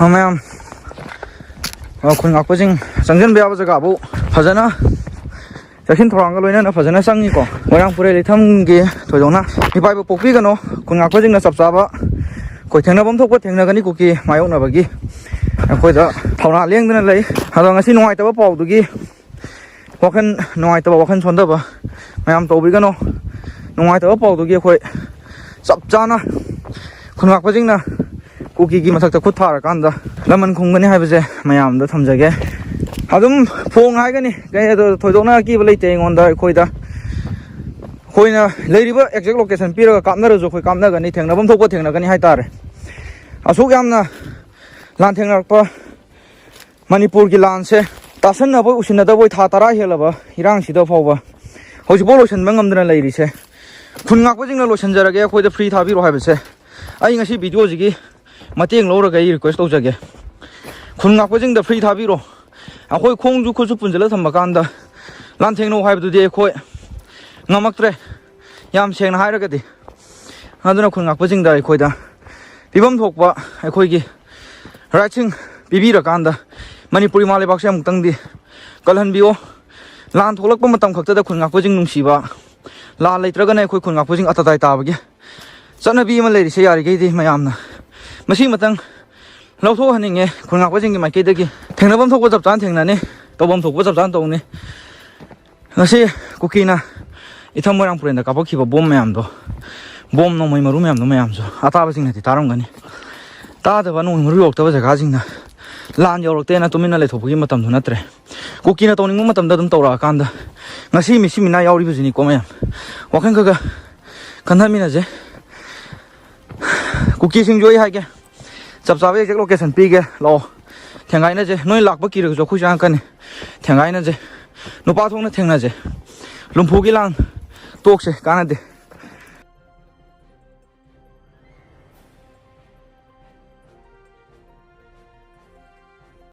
ma'am खुनापजिंग चंजन babe जगह फजना चखिन थोरांग लोइना फजना चंगीको मोरांपुरे लेथमगे थोदोना इपाइबो पोकपिगनो खुनापजिंग चप चाबा कोई थेंनाबम थोकबो थेंनागनी कुकी मायोकनाबगी अखोइदा थौना लेंदना लई अदो ngasi नुवाइतबा पाउदुगी वखन नुवाइतबा वखन सोंदबा मैम तौबिगनो नुवाइतबा पाउदुगी अखोइ चप चाना खुनापजिंगना कुकी की मथक खुद थारकांदा लमन खुंगनी हाइबजे मयामदा थमजगे अदुम फोंग हाइगनी कहीं थोदोना कीबा लेते इंगोंदा अखोइदा खोइना लेरिबा एक्जेक्ट लोकेशन पीरगा कामनरजो खोइ कामनगनी थेंनाबम थोकबो थेंनागनी हाइतारे असुक यामना लान थेंनारपा मणिपुर की लान से तासननबो उसिनदबो था तरा हेलबा इरांगसिदा फावबा हौजिबो लोसनबा ngamdana लेरिसे खुनगाकबजिंगना लोसनजरगे अखोइदा फ्री थाबिरो हाइबसे आई ngasi वीडियो जिगी मतेंग लौरगा रिक्वेस्ट तौजगे खुनगाकबजिंगदा फ्री थाबिरो अखोइ खोंजु खुसु पुंजला थमकांदा लान थेंनो हाइबदुदि अखोइ ngamакtре yam sengna hairagadi aduna khungakpajingda aikoida pibam thokpa aikoigi raching pibirakanda manipuri malebakse amutangdi kalhanbio lan tholakpa matam khakta da khungakpajing nungsiba la leitraga na aikoi khungakpajing atatai tabagi chanabi ma leiri se yari geidi mayamna masi matang lawtho haninge khungakpajing mai keidagi thengnabam thokpa japchan thengnani tobam thokpa japchan tawni ngasi kukina इथम मोरांपुरेंदा कापखिबा बम ma'am बम नोमै मरु ma'am अताबसिंगनाति तारमगनी तादबा नोमै मरु योक्तबा जगाजिंगना लान यौरक्तेना तुमिना लेथोपगी मतमदु नत्रे कुकीना तौनिंगबा मतमदा दum तौराकांदा ngasi मिसिमिना यावरिबजिनि को ma'am वखन खगा खनमिनाजे cookie सिंगजोय हागे चपचाबे exact location पीगे लो थेंगाइनाजे नोय लाकबा किरगजो खुजांकने थेंगाइनाजे नुपा थोंना थेंनाजे लुम्फुगी लांग तोक्से कानादे